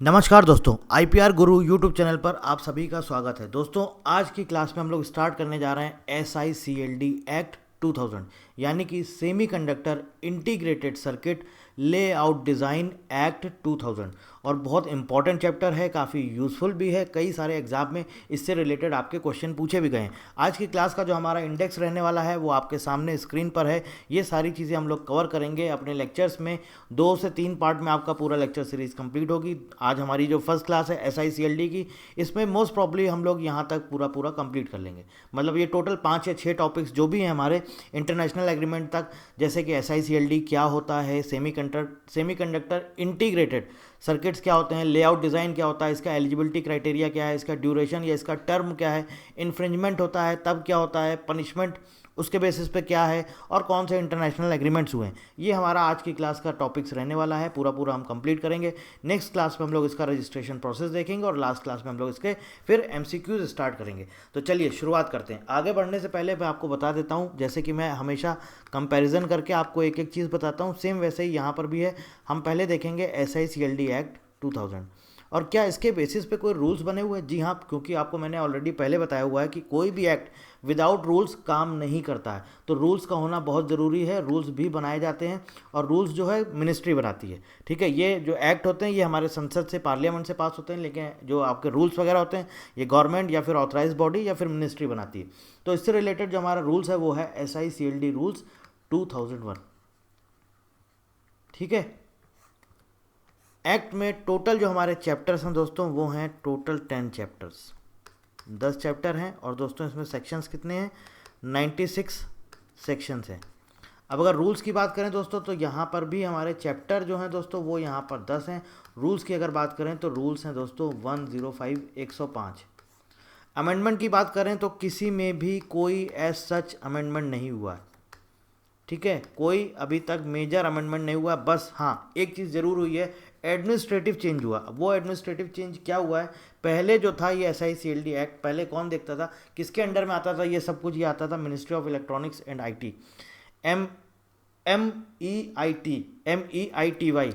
नमस्कार दोस्तों, आईपीआर गुरु YouTube channel पर आप सभी का स्वागत है। दोस्तों, आज की क्लास में हम लोग स्टार्ट करने जा रहे हैं SICLD एक्ट 2000 यानी कि semi conductor integrated circuit layout design act 2000। और बहुत इंपॉर्टेंट चैप्टर है, काफ़ी यूज़फुल भी है। कई सारे एग्जाम में इससे रिलेटेड आपके क्वेश्चन पूछे भी गए हैं। आज की क्लास का जो हमारा इंडेक्स रहने वाला है वो आपके सामने स्क्रीन पर है। ये सारी चीज़ें हम लोग कवर करेंगे अपने लेक्चर्स में। 2 से 3 पार्ट में आपका पूरा लेक्चर सीरीज कंप्लीट होगी। आज हमारी जो फर्स्ट क्लास है SICLD की, इसमें मोस्ट प्रॉब्ली हम लोग यहाँ तक पूरा कंप्लीट कर लेंगे। मतलब ये टोटल 5 या 6 टॉपिक्स जो भी हैं हमारे इंटरनेशनल एग्रीमेंट तक, जैसे कि SICLD क्या होता है, सेमी कंडक्टर इंटीग्रेटेड सर्किट्स क्या होते हैं, लेआउट डिज़ाइन क्या होता है, इसका एलिजिबिलिटी क्राइटेरिया क्या है, इसका ड्यूरेशन या इसका टर्म क्या है, इन्फ्रिंजमेंट होता है तब क्या होता है, पनिशमेंट उसके बेसिस पे क्या है, और कौन से इंटरनेशनल एग्रीमेंट्स हुए हैं। ये हमारा आज की क्लास का टॉपिक्स रहने वाला है। पूरा हम कंप्लीट करेंगे। नेक्स्ट क्लास में हम लोग इसका रजिस्ट्रेशन प्रोसेस देखेंगे और लास्ट क्लास में हम लोग इसके फिर MCQs स्टार्ट करेंगे। तो चलिए शुरुआत करते हैं। आगे बढ़ने से पहले मैं आपको बता देता हूँ, जैसे कि मैं हमेशा कंपैरिजन करके आपको एक एक चीज़ बताता हूँ, सेम वैसे ही यहाँ पर भी है। हम पहले देखेंगे SICLD एक्ट 2000 और क्या इसके बेसिस पे कोई रूल्स बने हुए हैं। जी हाँ, क्योंकि आपको मैंने ऑलरेडी पहले बताया हुआ है कि कोई भी एक्ट विदाउट रूल्स काम नहीं करता है। तो रूल्स का होना बहुत ज़रूरी है। रूल्स भी बनाए जाते हैं और रूल्स जो है मिनिस्ट्री बनाती है। ठीक है, ये जो एक्ट होते हैं ये हमारे संसद से, पार्लियामेंट से पास होते हैं, लेकिन जो आपके रूल्स वगैरह होते हैं ये गवर्नमेंट या फिर ऑथराइज बॉडी या फिर मिनिस्ट्री बनाती है। तो इससे रिलेटेड जो हमारा रूल्स है वो है SICLD रूल्स 2001। ठीक है, एक्ट में टोटल जो हमारे चैप्टर्स हैं दोस्तों वो हैं टोटल 10 चैप्टर्स, 10 चैप्टर हैं। और दोस्तों इसमें सेक्शंस कितने हैं? 96 सेक्शंस हैं। अब अगर रूल्स की बात करें दोस्तों तो यहाँ पर भी हमारे चैप्टर जो हैं दोस्तों वो यहाँ पर 10 हैं। रूल्स की अगर बात करें तो रूल्स हैं दोस्तों 105 105। अमेंडमेंट की बात करें तो किसी में भी कोई एज सच अमेंडमेंट नहीं हुआ है। ठीक है, कोई अभी तक मेजर अमेंडमेंट नहीं हुआ। बस हाँ, एक चीज़ ज़रूर हुई है, एडमिनिस्ट्रेटिव चेंज हुआ। वो एडमिनिस्ट्रेटिव चेंज क्या हुआ है? पहले जो था ये SICLD एक्ट, पहले कौन देखता था, किसके अंडर में आता था ये सब कुछ? ये आता था ministry of electronics and IT, M MEITY,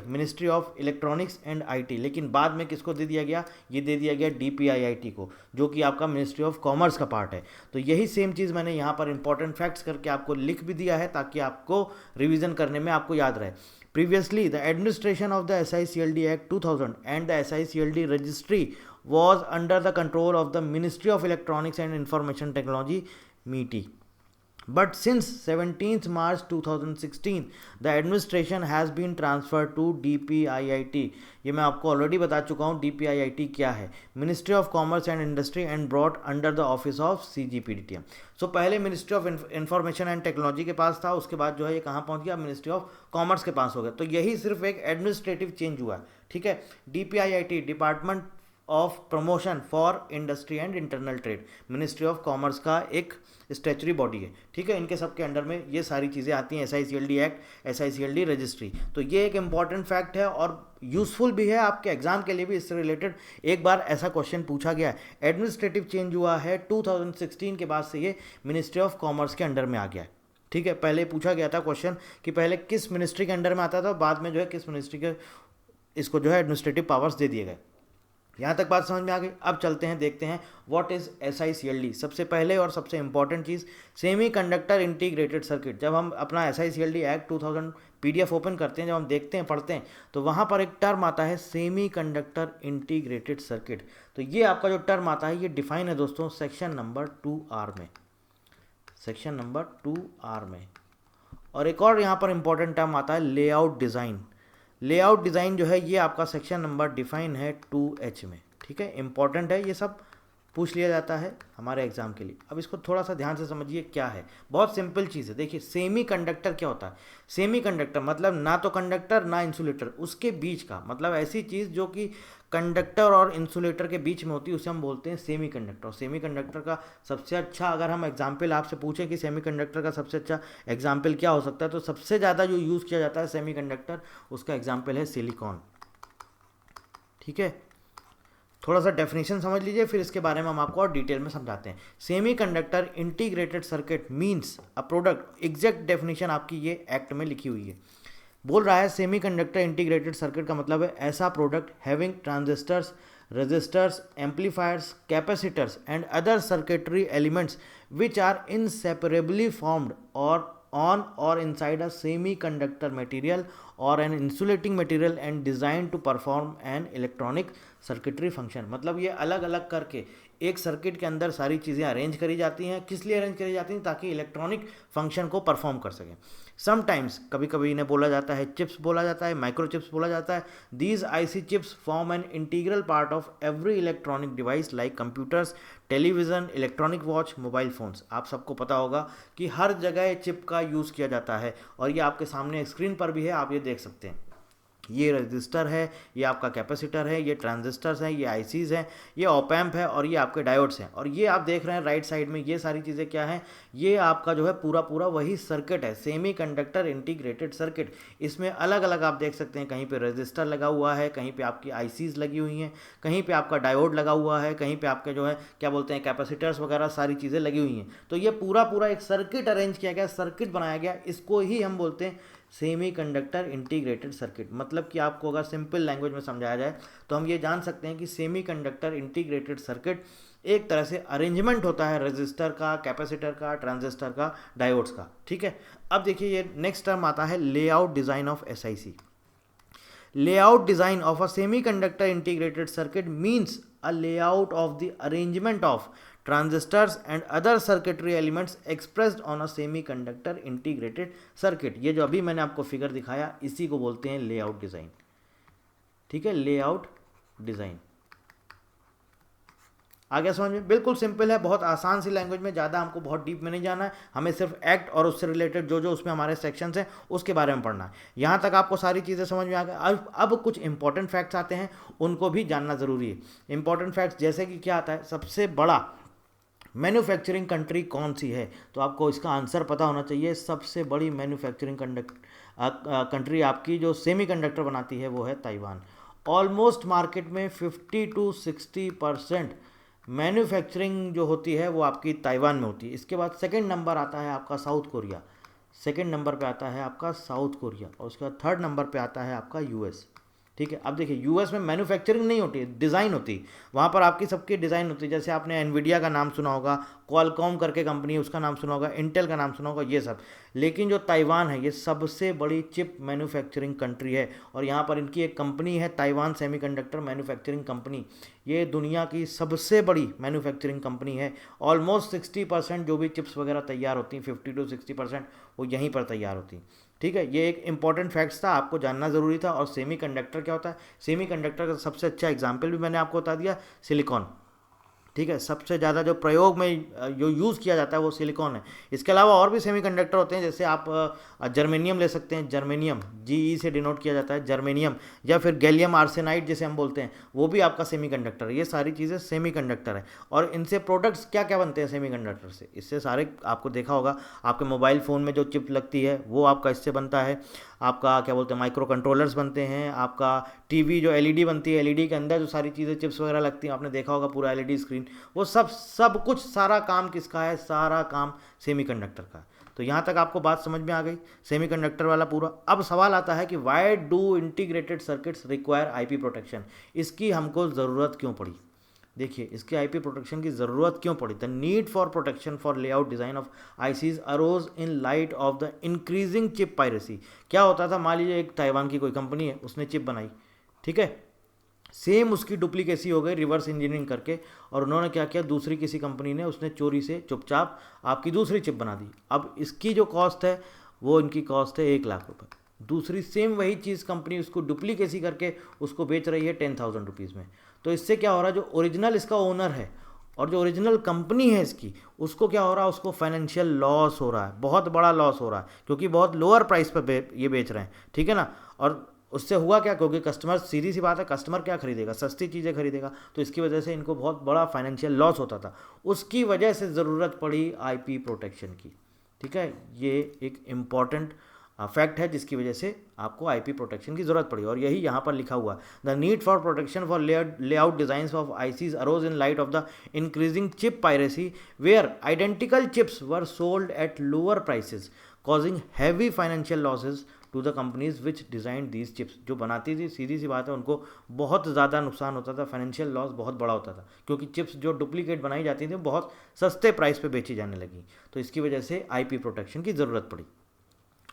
ministry of electronics and IT। लेकिन बाद में किसको दे दिया गया? ये दे दिया गया DPIIT को, जो कि आपका मिनिस्ट्री ऑफ कॉमर्स का पार्ट है। तो यही सेम चीज़ मैंने यहाँ पर इंपॉर्टेंट फैक्ट्स करके आपको लिख भी दिया है ताकि आपको रिवीजन करने में आपको याद रहे। Previously, the administration of the SICLD Act 2000 and the SICLD registry was under the control of the Ministry of Electronics and Information Technology, MeitY. But since 17th March 2016, the administration has been transferred to DPIIT. ये मैं आपको already बता चुका हूँ DPIIT क्या है, ministry of commerce and industry, and brought under the office of CGPDTM। सो पहले ministry of information and technology के पास था, उसके बाद जो है ये कहाँ पहुँच गया? मिनिस्ट्री ऑफ कॉमर्स के पास हो गया। तो यही सिर्फ एक एडमिनिस्ट्रेटिव चेंज हुआ है। ठीक है, DPIIT, department of promotion for industry and internal trade, ministry of commerce का एक स्टैचुरी बॉडी है। ठीक है, इनके सबके अंडर में ये सारी चीज़ें आती हैं, SICLD एक्ट, SICLD रजिस्ट्री। तो ये एक इंपॉर्टेंट फैक्ट है और यूजफुल भी है आपके एग्जाम के लिए भी। इससे रिलेटेड एक बार ऐसा क्वेश्चन पूछा गया है। एडमिनिस्ट्रेटिव चेंज हुआ है 2016 के बाद से, ये मिनिस्ट्री ऑफ कॉमर्स के अंडर में आ गया है। ठीक है, पहले पूछा गया था क्वेश्चन कि पहले किस मिनिस्ट्री के अंडर में आता था, बाद में जो है किस मिनिस्ट्री के इसको जो है एडमिनिस्ट्रेटिव पावर्स दे दिए गए। यहाँ तक बात समझ में आ गई। अब चलते हैं, देखते हैं व्हाट इज़ SICLD। सबसे पहले और सबसे इंपॉर्टेंट चीज़, सेमी कंडक्टर इंटीग्रेटेड सर्किट। जब हम अपना SICLD एक्ट 2000 PDF ओपन करते हैं, जब हम देखते हैं, पढ़ते हैं, तो वहाँ पर एक टर्म आता है सेमी कंडक्टर इंटीग्रेटेड सर्किट। तो ये आपका जो टर्म आता है ये डिफाइन है दोस्तों सेक्शन नंबर 2R में, सेक्शन नंबर 2R में। और एक और यहाँ पर इंपॉर्टेंट टर्म आता है लेआउट डिज़ाइन। लेआउट डिज़ाइन जो है ये आपका सेक्शन नंबर डिफाइन है 2H में। ठीक है, इंपॉर्टेंट है, ये सब पूछ लिया जाता है हमारे एग्जाम के लिए। अब इसको थोड़ा सा ध्यान से समझिए क्या है। बहुत सिंपल चीज़ है। देखिए, सेमी कंडक्टर क्या होता है? सेमी कंडक्टर मतलब ना तो कंडक्टर ना इंसुलेटर, उसके बीच का, मतलब ऐसी चीज़ जो कि कंडक्टर और इंसुलेटर के बीच में होती है, उसे हम बोलते हैं सेमी कंडक्टर। और सेमी कंडक्टर का सबसे अच्छा, अगर हम एग्जाम्पल आपसे पूछें कि सेमी कंडक्टर का सबसे अच्छा एग्जाम्पल क्या हो सकता है, तो सबसे ज़्यादा जो यूज़ किया जाता है सेमी कंडक्टर, उसका एग्जाम्पल है सिलिकॉन। ठीक है, थोड़ा सा डेफिनेशन समझ लीजिए, फिर इसके बारे में हम आपको और डिटेल में समझाते हैं। Semi conductor integrated circuit means a product, exact definition आपकी ये एक्ट में लिखी हुई है। बोल रहा है सेमीकंडक्टर इंटीग्रेटेड सर्किट का मतलब है ऐसा product having transistors, resistors, amplifiers, capacitors and other circuitry elements which are inseparably formed or on or inside a semiconductor material or an insulating material and designed to perform an electronic circuitry function। मतलब ये अलग अलग करके एक circuit के अंदर सारी चीज़ें अरेंज करी जाती हैं। किस लिए अरेंज करी जाती हैं? ताकि इलेक्ट्रॉनिक फंक्शन को परफॉर्म कर सकें। समटाइम्स कभी कभी इन्हें बोला जाता है चिप्स बोला जाता है, माइक्रो चिप्स बोला जाता है। These IC chips form an integral part of every electronic device like computers, television, electronic watch, mobile phones. आप सबको पता होगा कि हर जगह चिप का यूज़ किया जाता है और ये आपके सामने स्क्रीन पर भी है, आप ये देख सकते हैं। ये रजिस्टर है, ये आपका कैपेसिटर है, ये ट्रांजिस्टर्स हैं, ये आईसीज हैं, ये ऑप एम्प है और ये आपके डायोड्स हैं। और ये आप देख रहे हैं राइट साइड में, ये सारी चीज़ें क्या हैं? ये आपका जो है पूरा पूरा वही सर्किट है, सेमीकंडक्टर इंटीग्रेटेड सर्किट। इसमें अलग अलग आप देख सकते हैं, कहीं पे रजिस्टर लगा हुआ है, कहीं पे आपकी आईसीज लगी हुई हैं, कहीं पे आपका डायोड लगा हुआ है, कहीं पे आपके जो है क्या बोलते हैं कैपेसिटर्स वगैरह सारी चीज़ें लगी हुई हैं। तो ये पूरा पूरा एक सर्किट अरेंज किया गया, सर्किट बनाया गया, इसको ही हम बोलते हैं सेमीकंडक्टर इंटीग्रेटेड सर्किट। मतलब कि आपको अगर सिंपल लैंग्वेज में समझाया जाए तो हम ये जान सकते हैं कि सेमीकंडक्टर इंटीग्रेटेड सर्किट एक तरह से अरेंजमेंट होता है रजिस्टर का, कैपेसिटर का, ट्रांजिस्टर का, डायोड्स का। ठीक है, अब देखिए ये नेक्स्ट टर्म आता है layout design of SIC. Layout design of a semiconductor integrated circuit means a layout of the arrangement of transistors and other circuitry elements expressed on a semiconductor integrated circuit। ये जो अभी मैंने आपको figure दिखाया इसी को बोलते हैं लेआउट डिज़ाइन। ठीक है, लेआउट डिज़ाइन आ गया समझ में? बिल्कुल सिंपल है, बहुत आसान सी लैंग्वेज में, ज़्यादा हमको बहुत डीप में नहीं जाना है। हमें सिर्फ एक्ट और उससे रिलेटेड जो जो उसमें हमारे सेक्शंस हैं उसके बारे में पढ़ना है। यहाँ तक आपको सारी चीज़ें समझ में आ गई। अब कुछ इंपॉर्टेंट फैक्ट्स आते हैं, उनको भी जानना ज़रूरी है। इंपॉर्टेंट फैक्ट्स जैसे कि क्या आता है, सबसे बड़ा मैन्युफैक्चरिंग कंट्री कौन सी है? तो आपको इसका आंसर पता होना चाहिए। सबसे बड़ी मैन्युफैक्चरिंग कंट्री आपकी जो सेमीकंडक्टर बनाती है वो है ताइवान। ऑलमोस्ट मार्केट में 50 to 60% मैन्युफैक्चरिंग जो होती है वो आपकी ताइवान में होती है। इसके बाद सेकंड नंबर आता है आपका साउथ कोरिया, सेकंड नंबर पे आता है आपका साउथ कोरिया और उसके बाद थर्ड नंबर पे आता है आपका यूएस। ठीक है, अब देखिए यूएस में मैन्युफैक्चरिंग नहीं होती है, डिज़ाइन होती है। वहाँ पर आपकी सबकी डिज़ाइन होती है। जैसे आपने एनवीडिया का नाम सुना होगा, क्वालकॉम करके कंपनी है उसका नाम सुना होगा, इंटेल का नाम सुना होगा, ये सब। लेकिन जो ताइवान है ये सबसे बड़ी चिप मैन्युफैक्चरिंग कंट्री है और यहाँ पर इनकी एक कंपनी है ताइवान सेमीकंडक्टर मैन्युफैक्चरिंग कंपनी। ये दुनिया की सबसे बड़ी मैन्युफैक्चरिंग कंपनी है। ऑलमोस्ट 60% जो भी चिप्स वगैरह तैयार होती हैं, 50 to 60% वो यहीं पर तैयार होती हैं। ठीक है, ये एक इंपॉर्टेंट फैक्ट्स था, आपको जानना ज़रूरी था। और सेमीकंडक्टर क्या होता है? सेमीकंडक्टर का सबसे अच्छा एग्जाम्पल भी मैंने आपको बता दिया, सिलिकॉन। ठीक है, सबसे ज़्यादा जो प्रयोग में जो यूज़ किया जाता है वो सिलिकॉन है। इसके अलावा और भी सेमीकंडक्टर होते हैं, जैसे आप जर्मेनियम ले सकते हैं, जर्मेनियम जीई से डिनोट किया जाता है जर्मेनियम, या फिर गैलियम आर्सेनाइड जिसे हम बोलते हैं, वो भी आपका सेमीकंडक्टर है। ये सारी चीज़ें सेमीकंडक्टर है। और इनसे प्रोडक्ट्स क्या क्या बनते हैं सेमीकंडक्टर से? इससे सारे आपको देखा होगा, आपके मोबाइल फ़ोन में जो चिप लगती है वो आपका इससे बनता है। आपका क्या बोलते हैं माइक्रो कंट्रोलर्स बनते हैं, आपका टीवी जो एलईडी बनती है, एलईडी के अंदर जो सारी चीज़ें चिप्स वगैरह लगती हैं, आपने देखा होगा पूरा एलईडी स्क्रीन, वो सब कुछ सारा काम किसका है? सारा काम सेमीकंडक्टर का। तो यहाँ तक आपको बात समझ में आ गई सेमीकंडक्टर वाला पूरा। अब सवाल आता है कि why do integrated circuits require IP protection? इसकी हमको ज़रूरत क्यों पड़ी? देखिए, इसके आईपी प्रोटेक्शन की ज़रूरत क्यों पड़ी? The need for protection for layout design of ICs arose in light of the increasing chip piracy. क्या होता था, मान लीजिए एक ताइवान की कोई कंपनी है, उसने चिप बनाई, ठीक है, सेम उसकी डुप्लीकेसी हो गई रिवर्स इंजीनियरिंग करके, और उन्होंने क्या किया, दूसरी किसी कंपनी ने उसने चोरी से चुपचाप आपकी दूसरी चिप बना दी। अब इसकी जो कॉस्ट है वो इनकी कॉस्ट है 1 लाख रुपये। दूसरी सेम वही चीज़ कंपनी उसको डुप्लीकेसी करके उसको बेच रही है 10,000 रुपीज़ में। तो इससे क्या हो रहा है, जो ओरिजिनल इसका ओनर है और जो ओरिजिनल कंपनी है इसकी, उसको क्या हो रहा है, उसको फाइनेंशियल लॉस हो रहा है, बहुत बड़ा लॉस हो रहा है, क्योंकि बहुत लोअर प्राइस पर ये बेच रहे हैं। ठीक है ना। और उससे हुआ क्या, क्योंकि कस्टमर, सीधी सी बात है, कस्टमर क्या खरीदेगा, सस्ती चीज़ें खरीदेगा, तो इसकी वजह से इनको बहुत बड़ा फाइनेंशियल लॉस होता था। उसकी वजह से ज़रूरत पड़ी आईपी प्रोटेक्शन की। ठीक है, ये एक इम्पॉर्टेंट फैक्ट है जिसकी वजह से आपको आईपी प्रोटेक्शन की जरूरत पड़ी, और यही यहाँ पर लिखा हुआ, the need for protection for layout designs of ICs arose in light of the increasing chip piracy where identical chips were sold at lower prices causing heavy financial losses to the companies which design these chips. जो बनाती थी सीधी सी बात है उनको बहुत ज़्यादा नुकसान होता था, फाइनेंशियल लॉस बहुत बड़ा होता था, क्योंकि चिप्स जो डुप्लीकेट बनाई जाती थी बहुत सस्ते प्राइस पे बेची जाने लगी, तो इसकी वजह से आईपी प्रोटेक्शन की ज़रूरत पड़ी।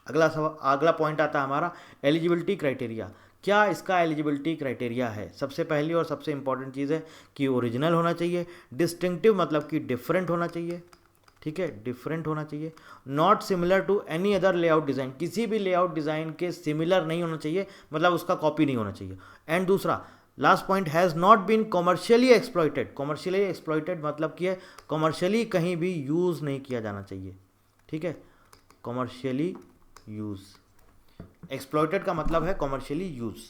अगला पॉइंट आता है हमारा एलिजिबिलिटी क्राइटेरिया। क्या इसका एलिजिबिलिटी क्राइटेरिया है? सबसे पहली और सबसे इंपॉर्टेंट चीज़ है कि ओरिजिनल होना चाहिए, डिस्टिंक्टिव मतलब कि डिफरेंट होना चाहिए, ठीक है, डिफरेंट होना चाहिए, not similar to any other layout design, किसी भी लेआउट डिज़ाइन के सिमिलर नहीं होना चाहिए, मतलब उसका कॉपी नहीं होना चाहिए। एंड दूसरा last point, has not been commercially exploited. Commercially exploited मतलब कि कॉमर्शियली कहीं भी यूज़ नहीं किया जाना चाहिए, ठीक है, कॉमर्शियली यूज़, एक्सप्लॉइटेड का मतलब है कॉमर्शियली यूज़।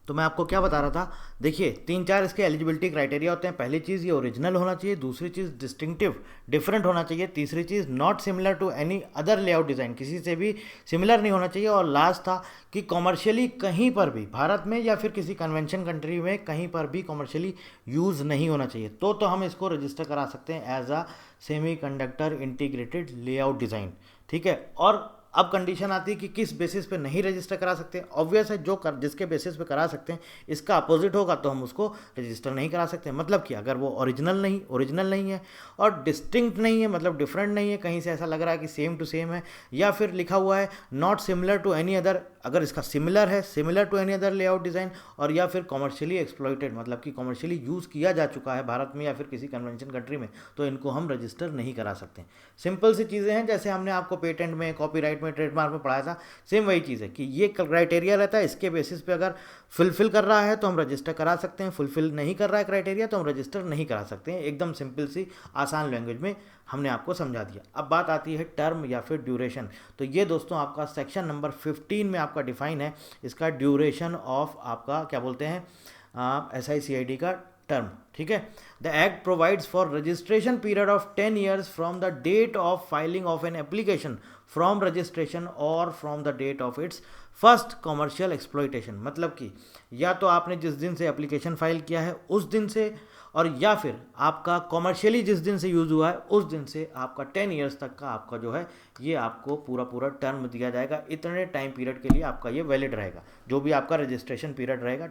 तो मैं आपको क्या बता रहा था, देखिए 3-4 इसके एलिजिबिलिटी क्राइटेरिया होते हैं। पहली चीज़ ये ओरिजिनल होना चाहिए, दूसरी चीज़ डिस्टिंक्टिव डिफरेंट होना चाहिए, तीसरी चीज़ not similar to any other layout design, किसी से भी सिमिलर नहीं होना चाहिए, और लास्ट था कि कॉमर्शियली कहीं पर भी भारत में या फिर किसी कन्वेंशन कंट्री में कहीं पर भी कॉमर्शियली यूज़ नहीं होना चाहिए। तो हम इसको रजिस्टर करा सकते हैं as a semiconductor integrated layout design, ठीक है। और अब कंडीशन आती है कि किस बेसिस पे नहीं रजिस्टर करा सकते। ऑब्वियस है, जिसके बेसिस पे करा सकते हैं इसका अपोजिट होगा तो हम उसको रजिस्टर नहीं करा सकते। मतलब कि अगर वो ओरिजिनल नहीं है और डिस्टिंक्ट नहीं है, मतलब डिफरेंट नहीं है, कहीं से ऐसा लग रहा है कि सेम टू सेम है, या फिर लिखा हुआ है not similar to any other, अगर इसका सिमिलर है, similar to any other layout design, और या फिर कॉमर्शियली एक्सप्लॉइटेड मतलब कि कॉमर्शियली यूज़ किया जा चुका है भारत में या फिर किसी कन्वेंशन कंट्री में, तो इनको हम रजिस्टर नहीं करा सकते। सिंपल सी चीज़ें हैं, जैसे हमने आपको पेटेंट में, कॉपीराइट में, ट्रेडमार्क में पढ़ाया था, सेम वही चीज़ है कि ये क्राइटेरिया रहता है, इसके बेसिस पे अगर फुलफिल कर रहा है तो हम रजिस्टर करा सकते हैं, फुलफिल नहीं कर रहा है क्राइटेरिया तो हम रजिस्टर नहीं करा सकते हैं। एकदम सिंपल सी आसान लैंग्वेज में हमने आपको समझा दिया। अब बात आती है टर्म या फिर ड्यूरेशन। तो ये दोस्तों आपका सेक्शन नंबर 15 में आपका डिफाइन है इसका ड्यूरेशन ऑफ आपका क्या बोलते हैं SICID का टर्म, ठीक है। The act provides for registration period of 10 years from the date of filing of an application from registration और from the date of its first commercial exploitation. मतलब कि या तो आपने जिस दिन से एप्लीकेशन फाइल किया है उस दिन से, और या फिर आपका कॉमर्शियली जिस दिन से यूज़ हुआ है उस दिन से आपका 10 years तक का आपका जो है ये आपको पूरा टर्म दिया जाएगा। इतने टाइम पीरियड के लिए आपका ये वैलिड रहेगा, जो भी आपका रजिस्ट्रेशन पीरियड रहेगा।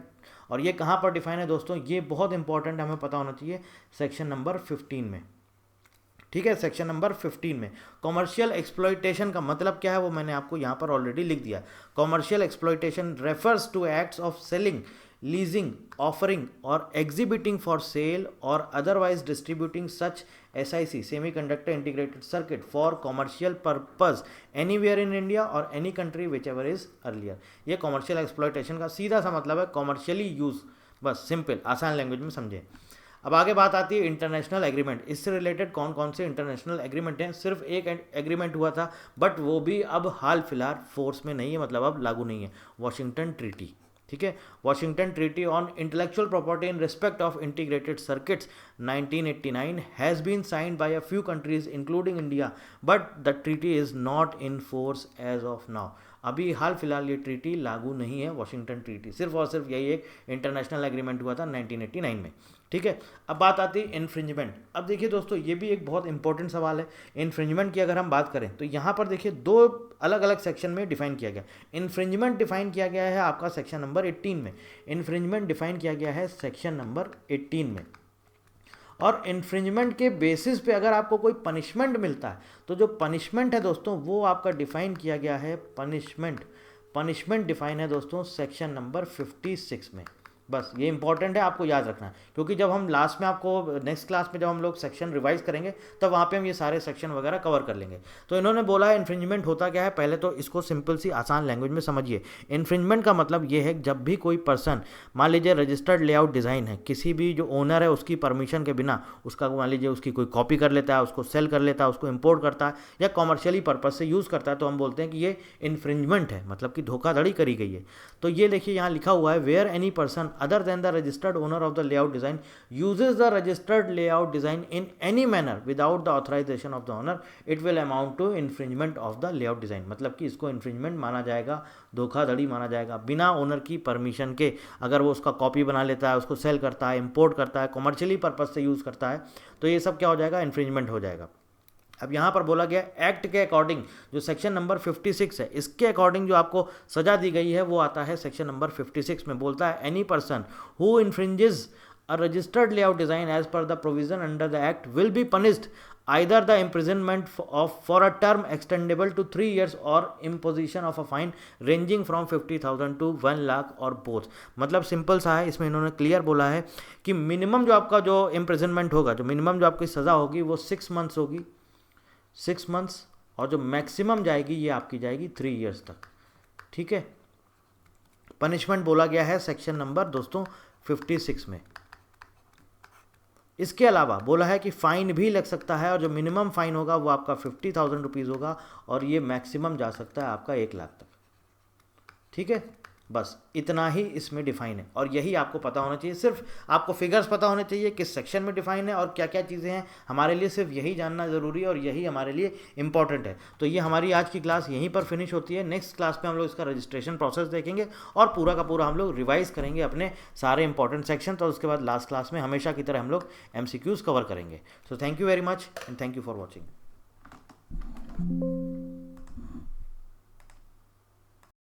और ये कहाँ पर डिफाइन है दोस्तों, ये बहुत इंपॉर्टेंट हमें पता होना चाहिए, सेक्शन नंबर 15 में, ठीक है। सेक्शन नंबर 15 में कॉमर्शियल एक्सप्लॉइटेशन का मतलब क्या है वो मैंने आपको यहाँ पर ऑलरेडी लिख दिया। Commercial exploitation refers to acts of selling, leasing, offering और एग्जिबिटिंग फॉर सेल और otherwise distributing such SIC semiconductor integrated circuit for commercial purpose anywhere in India और any country which ever is earlier. ये commercial exploitation का सीधा सा मतलब है commercially use, बस सिंपल आसान लैंग्वेज में समझे। अब आगे बात आती है इंटरनेशनल एग्रीमेंट। इससे रिलेटेड कौन कौन से इंटरनेशनल एग्रीमेंट हैं? सिर्फ एक एग्रीमेंट हुआ था, बट वो भी अब हाल फिलहाल फोर्स में नहीं है, मतलब अब लागू नहीं है, वाशिंगटन ट्रीटी, ठीक है। Washington treaty on intellectual property in respect of integrated circuits 1989 has been signed by a few countries including India, but the treaty is not in force as of now. अभी हाल फिलहाल ये treaty लागू नहीं है, Washington treaty, सिर्फ और सिर्फ यही एक इंटरनेशनल एग्रीमेंट हुआ था 1989 में, ठीक है। अब बात आती है इन्फ्रिंजमेंट। अब देखिए दोस्तों ये भी एक बहुत इंपॉर्टेंट सवाल है। इन्फ्रिंजमेंट की अगर हम बात करें तो यहाँ पर देखिए दो अलग अलग सेक्शन में डिफाइन किया गया। इन्फ्रिंजमेंट डिफाइन किया गया है आपका सेक्शन नंबर 18 में, इन्फ्रिंजमेंट डिफाइन किया गया है सेक्शन नंबर 18 में। और इन्फ्रिंजमेंट के बेसिस पे अगर आपको कोई पनिशमेंट मिलता है तो जो पनिशमेंट है दोस्तों वो आपका डिफाइन किया गया है, पनिशमेंट डिफाइन है दोस्तों सेक्शन नंबर 56 में। बस ये इंपॉर्टेंट है, आपको याद रखना है, क्योंकि जब हम लास्ट में आपको नेक्स्ट क्लास में जब हम लोग सेक्शन रिवाइज करेंगे तब वहाँ पे हम ये सारे सेक्शन वगैरह कवर कर लेंगे। तो इन्होंने बोला है इन्फ्रिंजमेंट होता क्या है, पहले तो इसको सिंपल सी आसान लैंग्वेज में समझिए। इन्फ्रिंजमेंट का मतलब ये है जब भी कोई पर्सन, मान लीजिए रजिस्टर्ड लेआउट डिज़ाइन है, किसी भी जो ओनर है उसकी परमिशन के बिना उसका मान लीजिए उसकी कोई कॉपी कर लेता है, उसको सेल कर लेता है, उसको इम्पोर्ट करता है या कॉमर्शियली पर्पज से यूज़ करता है, तो हम बोलते हैं कि ये इन्फ्रिंजमेंट है, मतलब कि धोखाधड़ी करी गई है। तो ये देखिए यहाँ लिखा हुआ है where any person other than the registered owner of the layout design uses the registered layout design in any manner without the authorization of the owner, it will amount to infringement of the layout design। मतलब कि इसको infringement माना जाएगा, धोखाधड़ी माना जाएगा, बिना owner की परमिशन के अगर वो उसका कॉपी बना लेता है, उसको सेल करता है, इंपोर्ट करता है, कॉमर्शियली पर्पज से यूज़ करता है, तो ये सब क्या हो जाएगा, इन्फ्रिंजमेंट हो जाएगा। अब यहाँ पर बोला गया एक्ट के अकॉर्डिंग, जो सेक्शन नंबर 56 है, इसके अकॉर्डिंग जो आपको सजा दी गई है वो आता है सेक्शन नंबर 56 में। बोलता है any person who infringes a registered layout design as per the provision under the act will be punished either the imprisonment for a term extendable to 3 years or imposition of a fine ranging from 50,000 to 1 lakh और both। मतलब simple सा है, इसमें इन्होंने clear बोला है कि minimum जो आपका जो इम्प्रिजनमेंट होगा, जो मिनिमम जो आपकी सज़ा होगी वो 6 मंथ्स होगी, 6 मंथ्स, और जो मैक्सिमम जाएगी ये आपकी जाएगी 3 ईयर्स तक। ठीक है, पनिशमेंट बोला गया है सेक्शन नंबर दोस्तों 56 में। इसके अलावा बोला है कि फ़ाइन भी लग सकता है, और जो मिनिमम फ़ाइन होगा वो आपका 50,000 रुपीज़ होगा, और ये मैक्सिमम जा सकता है आपका 1 लाख तक। ठीक है, बस इतना ही इसमें डिफाइन है, और यही आपको पता होना चाहिए। सिर्फ आपको फिगर्स पता होने चाहिए किस सेक्शन में डिफाइन है और क्या क्या चीज़ें हैं, हमारे लिए सिर्फ यही जानना ज़रूरी है और यही हमारे लिए इंपॉर्टेंट है। तो ये हमारी आज की क्लास यहीं पर फिनिश होती है। नेक्स्ट क्लास में हम लोग इसका रजिस्ट्रेशन प्रोसेस देखेंगे और पूरा का पूरा हम लोग रिवाइज करेंगे अपने सारे इंपॉर्टेंट सेक्शन, और उसके बाद लास्ट क्लास में हमेशा की तरह हम लोग MCQs कवर करेंगे। So thank you very much and thank you for watching.